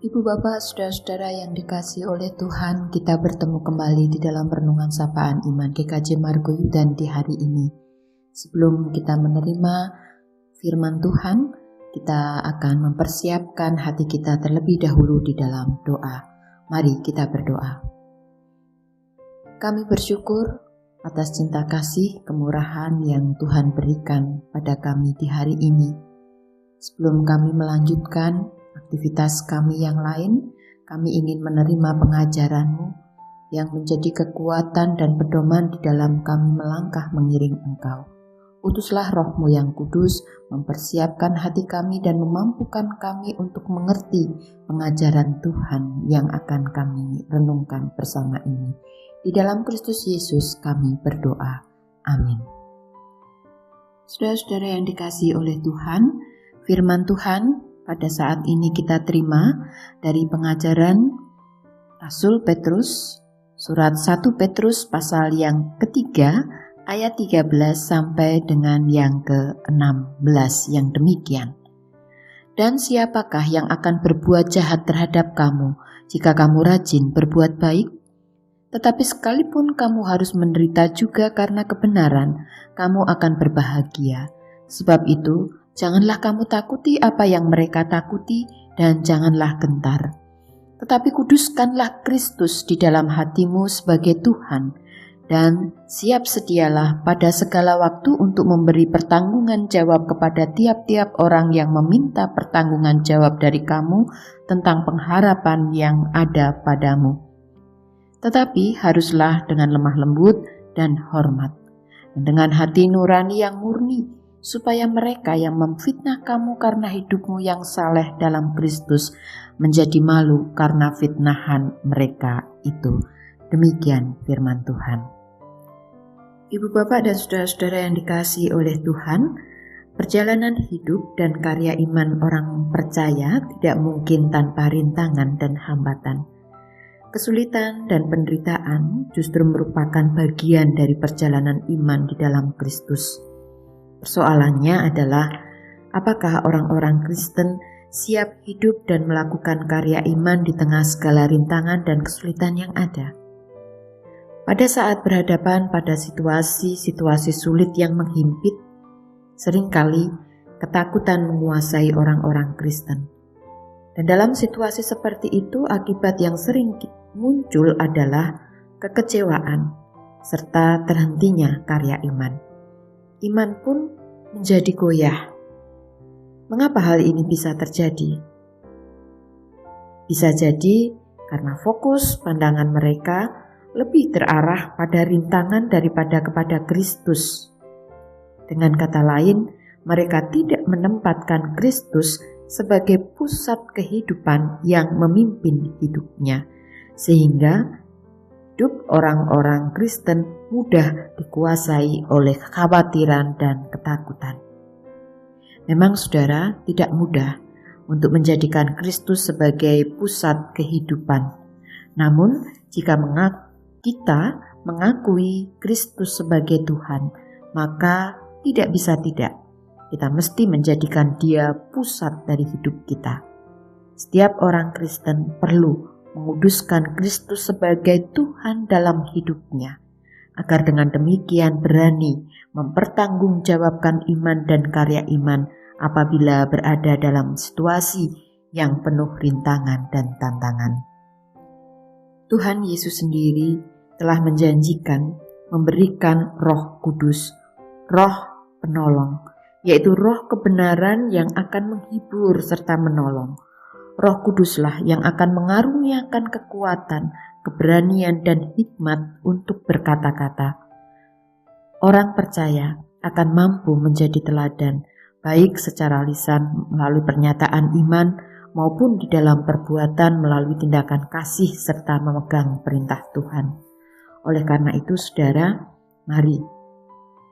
Ibu Bapak, Saudara-saudara yang dikasihi oleh Tuhan, kita bertemu kembali di dalam renungan sapaan iman GKJ Margoyudan di hari ini. Sebelum kita menerima firman Tuhan, kita akan mempersiapkan hati kita terlebih dahulu di dalam doa. Mari kita berdoa. Kami bersyukur atas cinta kasih kemurahan yang Tuhan berikan pada kami di hari ini. Sebelum kami melanjutkan aktivitas kami yang lain, kami ingin menerima pengajaran-Mu yang menjadi kekuatan dan pedoman di dalam kami melangkah mengiring Engkau. Utuslah Roh-Mu yang kudus, mempersiapkan hati kami dan memampukan kami untuk mengerti pengajaran Tuhan yang akan kami renungkan bersama ini. Di dalam Kristus Yesus kami berdoa. Amin. Saudara-saudara yang dikasihi oleh Tuhan, firman Tuhan pada saat ini kita terima dari pengajaran Rasul Petrus, surat 1 Petrus pasal yang ketiga, ayat 13 sampai dengan yang ke-16 yang demikian. Dan siapakah yang akan berbuat jahat terhadap kamu jika kamu rajin berbuat baik? Tetapi sekalipun kamu harus menderita juga karena kebenaran, kamu akan berbahagia. Sebab itu, janganlah kamu takuti apa yang mereka takuti dan janganlah gentar. Tetapi kuduskanlah Kristus di dalam hatimu sebagai Tuhan dan siap sedialah pada segala waktu untuk memberi pertanggungan jawab kepada tiap-tiap orang yang meminta pertanggungan jawab dari kamu tentang pengharapan yang ada padamu. Tetapi haruslah dengan lemah lembut dan hormat, dengan hati nurani yang murni, supaya mereka yang memfitnah kamu karena hidupmu yang saleh dalam Kristus menjadi malu karena fitnahan mereka itu. Demikian firman Tuhan. Ibu Bapak dan saudara-saudara yang dikasihi oleh Tuhan, perjalanan hidup dan karya iman orang percaya tidak mungkin tanpa rintangan dan hambatan. Kesulitan dan penderitaan justru merupakan bagian dari perjalanan iman di dalam Kristus. Persoalannya adalah, apakah orang-orang Kristen siap hidup dan melakukan karya iman di tengah segala rintangan dan kesulitan yang ada? Pada saat berhadapan pada situasi-situasi sulit yang menghimpit, seringkali ketakutan menguasai orang-orang Kristen. Dan dalam situasi seperti itu, akibat yang sering muncul adalah kekecewaan serta terhentinya karya iman. Iman pun menjadi goyah. Mengapa hal ini bisa terjadi? Bisa jadi karena fokus pandangan mereka lebih terarah pada rintangan daripada kepada Kristus. Dengan kata lain, mereka tidak menempatkan Kristus sebagai pusat kehidupan yang memimpin hidupnya, sehingga hidup orang-orang Kristen mudah dikuasai oleh kekhawatiran dan ketakutan. Memang saudara, tidak mudah untuk menjadikan Kristus sebagai pusat kehidupan. Namun, jika kita mengakui Kristus sebagai Tuhan, maka tidak bisa tidak. Kita mesti menjadikan Dia pusat dari hidup kita. Setiap orang Kristen perlu menguduskan Kristus sebagai Tuhan dalam hidupnya, agar dengan demikian berani mempertanggungjawabkan iman dan karya iman apabila berada dalam situasi yang penuh rintangan dan tantangan. Tuhan Yesus sendiri telah menjanjikan memberikan Roh Kudus, Roh Penolong, yaitu Roh kebenaran yang akan menghibur serta menolong. Roh Kuduslah yang akan mengaruniakan kekuatan, keberanian, dan hikmat untuk berkata-kata. Orang percaya akan mampu menjadi teladan, baik secara lisan melalui pernyataan iman maupun di dalam perbuatan melalui tindakan kasih serta memegang perintah Tuhan. Oleh karena itu, saudara, mari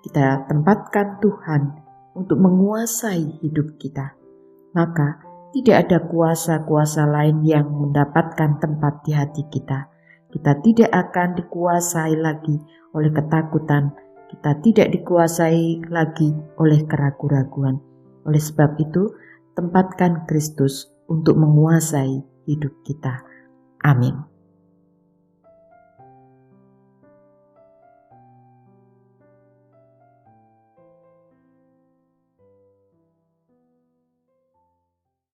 kita tempatkan Tuhan untuk menguasai hidup kita. Maka tidak ada kuasa-kuasa lain yang mendapatkan tempat di hati kita. Kita tidak akan dikuasai lagi oleh ketakutan. Kita tidak dikuasai lagi oleh keraguan-raguan. Oleh sebab itu, tempatkan Kristus untuk menguasai hidup kita. Amin.